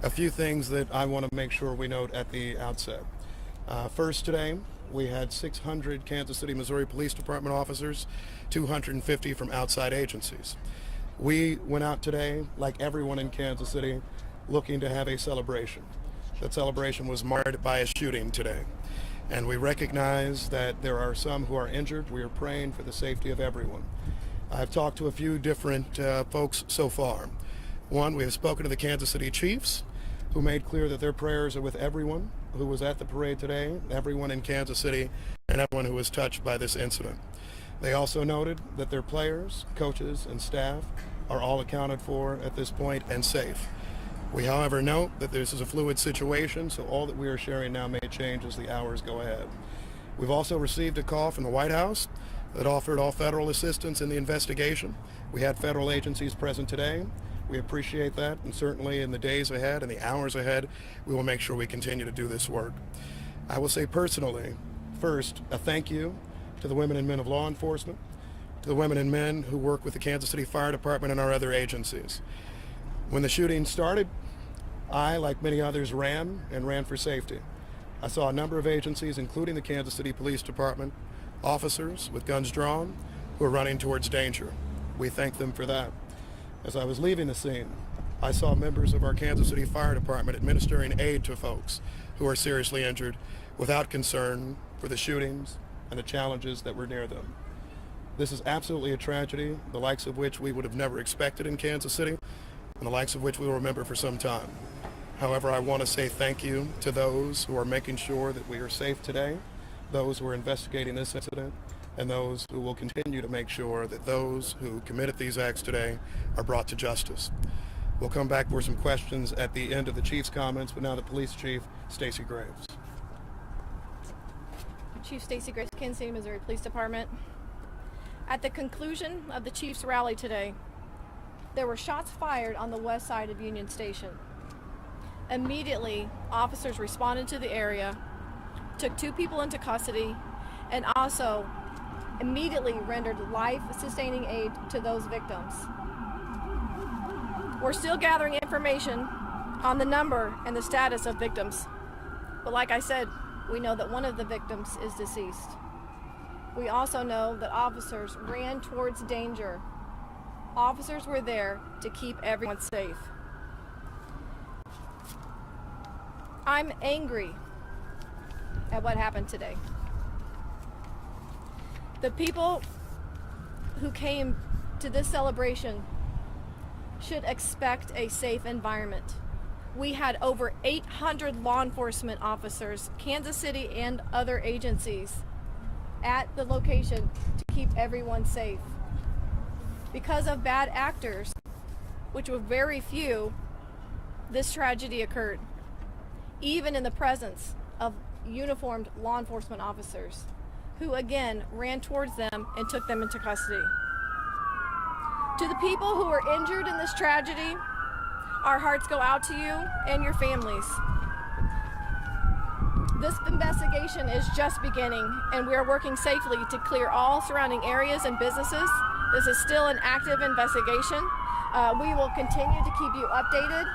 A few things that I want to make sure we note at the outset. First, today, we had 600 Kansas City, Missouri Police Department officers, 250 from outside agencies. We went out today, like everyone in Kansas City, looking to have a celebration. That celebration was marred by a shooting today. And we recognize that there are some who are injured. We are praying for the safety of everyone. I've talked to a few different folks so far. One, we have spoken to the Kansas City Chiefs, who made clear that their prayers are with everyone who was at the parade today, everyone in Kansas City, and everyone who was touched by this incident. They also noted that their players, coaches, and staff are all accounted for at this point and safe. We, however, note that this is a fluid situation, so all that we are sharing now may change as the hours go ahead. We've also received a call from the White House that offered all federal assistance in the investigation. We had federal agencies present today. We appreciate that, and certainly in the days ahead and the hours ahead, we will make sure we continue to do this work. I will say personally, first, a thank you to the women and men of law enforcement, to the women and men who work with the Kansas City Fire Department and our other agencies. When the shooting started, I, like many others, ran for safety. I saw a number of agencies, including the Kansas City Police Department, officers with guns drawn who were running towards danger. We thank them for that. As I was leaving the scene, I saw members of our Kansas City Fire Department administering aid to folks who are seriously injured without concern for the shootings and the challenges that were near them. This is absolutely a tragedy, the likes of which we would have never expected in Kansas City, and the likes of which we will remember for some time. However, I want to say thank you to those who are making sure that we are safe today, those who are investigating this incident, and those who will continue to make sure that those who committed these acts today are brought to justice. We'll come back for some questions at the end of the Chief's comments, but now the Police Chief, Stacey Graves. Chief Stacey Graves, Kansas City, Missouri Police Department. At the conclusion of the Chiefs rally today, there were shots fired on the west side of Union Station. Immediately, officers responded to the area, took 2 people into custody, and also immediately rendered life-sustaining aid to those victims. We're still gathering information on the number and the status of victims. But like I said, we know that one of the victims is deceased. We also know that officers ran towards danger. Officers were there to keep everyone safe. I'm angry at what happened today. The people who came to this celebration should expect a safe environment. We had over 800 law enforcement officers, Kansas City and other agencies, at the location to keep everyone safe. Because of bad actors, which were very few, this tragedy occurred, even in the presence of uniformed law enforcement officers, who again ran towards them and took them into custody. To the people who were injured in this tragedy, our hearts go out to you and your families. This investigation is just beginning, and we are working safely to clear all surrounding areas and businesses. This is still an active investigation. We will continue to keep you updated.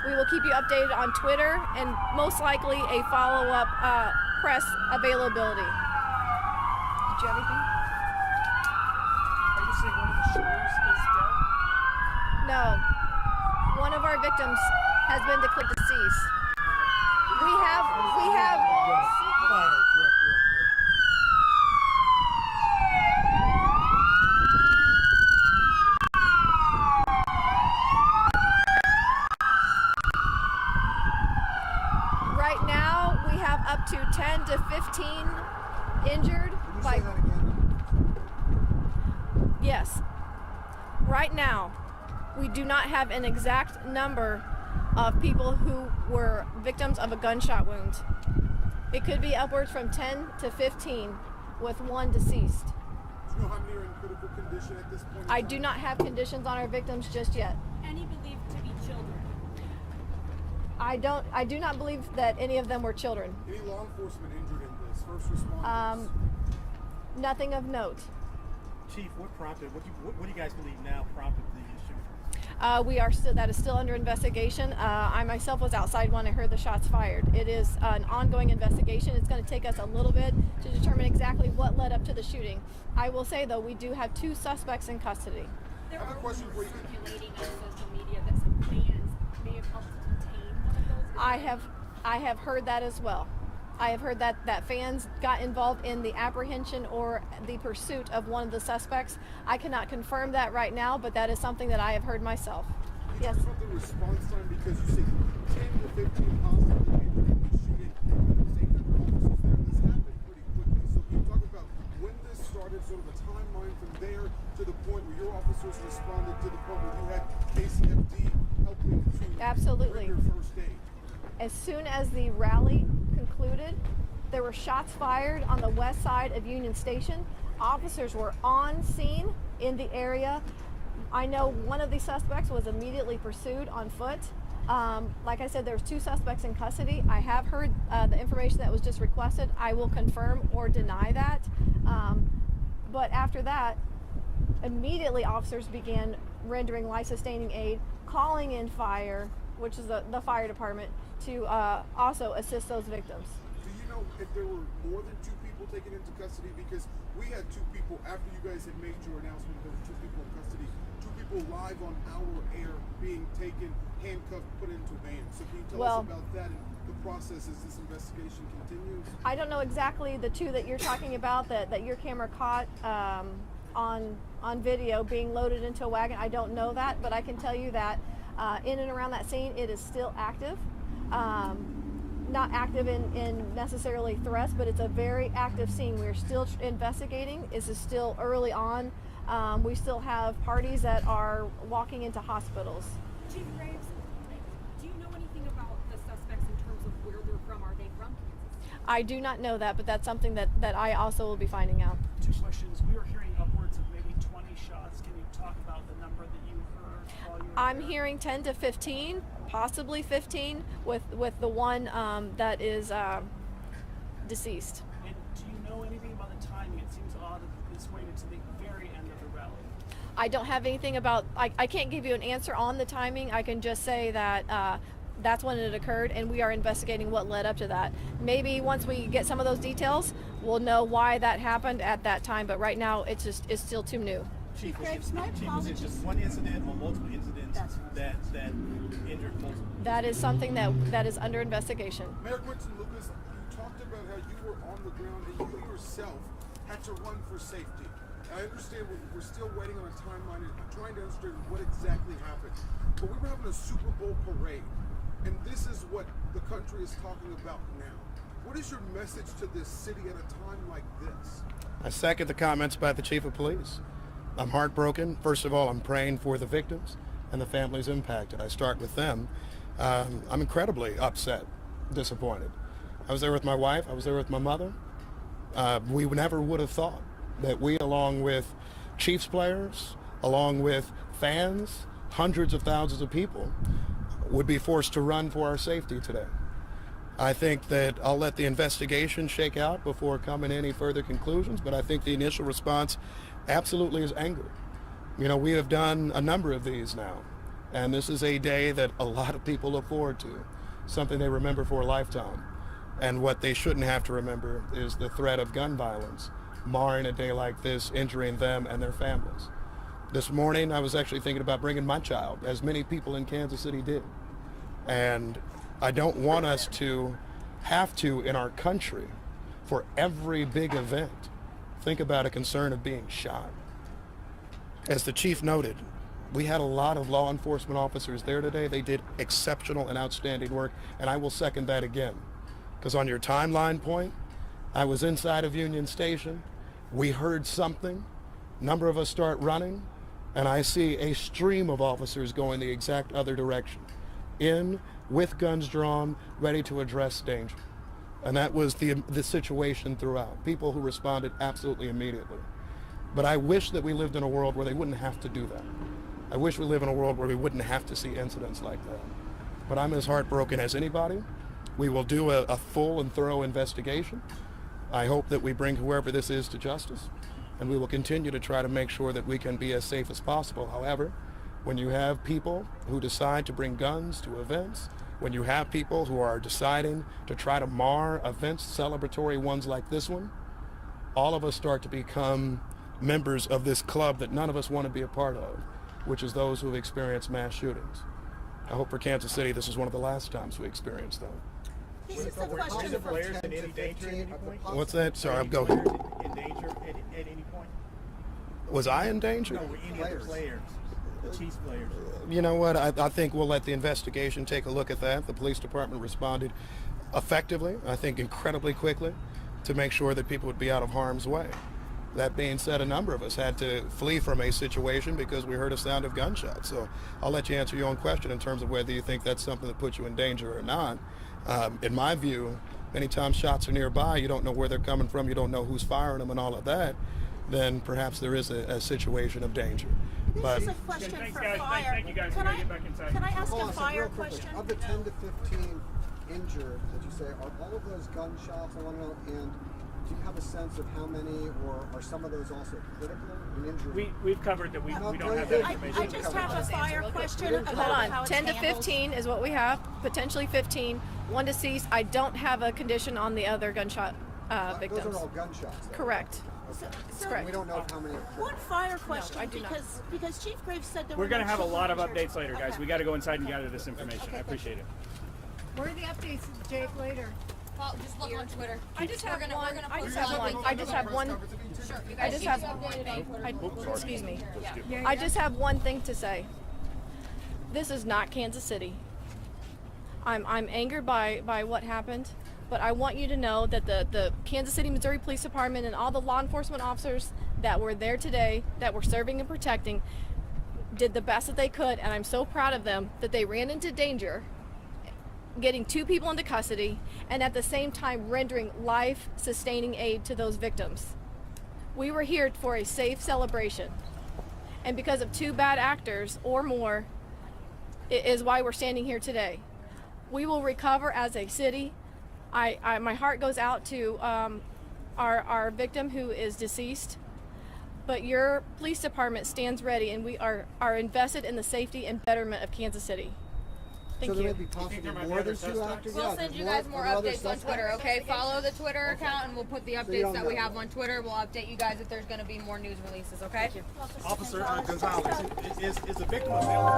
We will keep you updated on Twitter and most likely a follow-up press availability. Did you have anything? Are you saying one of the shooters is dead? No. One of our victims has been declared deceased. We have right now we have up to 10 to 15 injured. Can you say that again? Yes. Right now, we do not have an exact number of people who were victims of a gunshot wound. It could be upwards from 10 to 15 with one deceased. Do you know how many are in critical condition at this point? I do not have conditions on our victims just yet. Any believed to be children? I do not believe that any of them were children. Any law enforcement injured in this? First responders? Nothing of note. Chief, what do you guys believe now prompted the shooting? That is still under investigation. I myself was outside when I heard the shots fired. It is an ongoing investigation. It's going to take us a little bit to determine exactly what led up to the shooting. I will say, though, we do have 2 suspects in custody. There I have a are question rumors for you. circulating on social media that some fans may have helped to detain one of those. I have heard that as well. I have heard that fans got involved in the apprehension or the pursuit of one of the suspects. I cannot confirm that right now, but that is something that I have heard myself. Can you Yes. talk about the response time, because you say 10 to 15 possibly injured in the shooting, and there's 800 officers there. This happened pretty quickly. So can you talk about when this started, sort of a timeline from there to the point where your officers responded, to the point where you had KCFD helping to Absolutely. render first aid? As soon as the rally concluded, there were shots fired on the west side of Union Station. Officers were on scene in the area. I know one of the suspects was immediately pursued on foot. Like I said, there's 2 suspects in custody. I have heard the information that was just requested. I will confirm or deny that. But after that, immediately officers began rendering life-sustaining aid, calling in fire, which is the fire department, to also assist those victims. Do you know if there were more than 2 people taken into custody? Because we had 2 people, after you guys had made your announcement, there were 2 people in custody, 2 people live on our air being taken, handcuffed, put into vans. So can you tell us about that and the process as this investigation continues? I don't know exactly the 2 that you're talking about that your camera caught on video being loaded into a wagon. I don't know that, but I can tell you that in and around that scene, it is still active. Not active in necessarily threats, but it's a very active scene. We're still investigating. This is still early on. We still have parties that are walking into hospitals. Chief Graves, do you know anything about the suspects in terms of where they're from? Are they from Kansas? I do not know that, but that's something that I also will be finding out. 2 questions. We were hearing upwards of maybe 20 shots. Can you talk about the number that you heard while you were I'm there? hearing 10 to 15, possibly 15, with the one that is deceased. And do you know anything about the timing? It seems odd that this waited to the very end of the rally. I don't have anything about, I can't give you an answer on the timing. I can just say that that's when it occurred, and we are investigating what led up to that. Maybe once we get some of those details, we'll know why that happened at that time, but right now it's still too new. Chief, Graves, my was it apologies. just one incident or multiple incidents that injured multiple? That is something that is under investigation. Mayor Quinton Lucas, you talked about how you were on the ground and you yourself had to run for safety. I understand we're still waiting on a timeline and trying to understand what exactly happened. But we were having a Super Bowl parade, and this is what the country is talking about now. What is your message to this city at a time like this? I second the comments by the chief of police. I'm heartbroken. First of all, I'm praying for the victims and the families impacted. I start with them. I'm incredibly upset, disappointed. I was there with my wife. I was there with my mother. We never would have thought that we, along with Chiefs players, along with fans, hundreds of thousands of people, would be forced to run for our safety today. I think that I'll let the investigation shake out before coming to any further conclusions, but I think the initial response absolutely is anger. You know, we have done a number of these now, and this is a day that a lot of people look forward to, something they remember for a lifetime. And what they shouldn't have to remember is the threat of gun violence, marring a day like this, injuring them and their families. This morning, I was actually thinking about bringing my child, as many people in Kansas City did. And I don't want us to have to, in our country, for every big event, think about a concern of being shot. As the chief noted, we had a lot of law enforcement officers there today. They did exceptional and outstanding work, and I will second that again. Because on your timeline point, I was inside of Union Station. We heard something. A number of us start running, and I see a stream of officers going the exact other direction, in with guns drawn, ready to address danger. And that was the situation throughout. People who responded absolutely immediately. But I wish that we lived in a world where they wouldn't have to do that. I wish we live in a world where we wouldn't have to see incidents like that. But I'm as heartbroken as anybody. We will do a full and thorough investigation. I hope that we bring whoever this is to justice, and we will continue to try to make sure that we can be as safe as possible. However, When you have people who decide to bring guns to events, when you have people who are deciding to try to mar events, celebratory ones like this one, all of us start to become members of this club that none of us want to be a part of, which is those who have experienced mass shootings. I hope for Kansas City this is one of the last times we experience them. This is a Were question the for players in any danger at any point? What's that? Sorry, I'm Any going. players in danger at any point? Was I in danger? No, were any of the players, the Chiefs players? You know what? I think we'll let the investigation take a look at that. The police department responded effectively, I think incredibly quickly, to make sure that people would be out of harm's way. That being said, a number of us had to flee from a situation because we heard a sound of gunshots. So I'll let you answer your own question in terms of whether you think that's something that puts you in danger or not. In my view, anytime shots are nearby, you don't know where they're coming from, you don't know who's firing them and all of that, then perhaps there is a situation of danger. But This is a question Thanks, for guys. fire. Thank you, guys. Can We gotta I, get back inside. can I ask Hold a on, so fire real quick, question? of the 10 to 15 injured that you say, are all of those gunshots? I want to know, and do you have a sense of how many, or are some of those also critical in injury? We've covered that. We don't have that information. I just have a fire question about Hold how on, it's 10 to handled. 15 is what we have, potentially 15, one deceased. I don't have a condition on the other gunshot Those victims. are all gunshots. though. Correct. So correct. We don't know how many are critical. one fire question, I do not. because Chief Graves said there We're were going to no have a children lot of injured. updates later, guys. Okay. We got to go inside and gather this information. I appreciate it. Where are the updates, Jake, later? Well, just look on Twitter. I just have We're one. gonna I post just it have on one. LinkedIn. I just have one. Sure. You I guys just keep have. us updated on Twitter. Excuse me. Yeah, I just have one thing to say. This is not Kansas City. I'm angered by what happened, but I want you to know that the Kansas City, Missouri Police Department and all the law enforcement officers that were there today, that were serving and protecting, did the best that they could, and I'm so proud of them that they ran into danger, getting 2 people into custody, and at the same time rendering life-sustaining aid to those victims. We were here for a safe celebration, and because of 2 bad actors or more, it is why we're standing here today. We will recover as a city. My heart goes out to our victim who is deceased, but your police department stands ready, and we are invested in the safety and betterment of Kansas City. Thank So there you. may be possibly there might be more other than 2 suspects? actors? We'll Yeah, send there's you guys more there are other updates on suspects? Twitter, okay? Follow the Twitter account and we'll put the you updates don't that we know. have on Twitter. We'll update you guys if there's going to be more news releases, okay? Officer Gonzalez, is the victim available?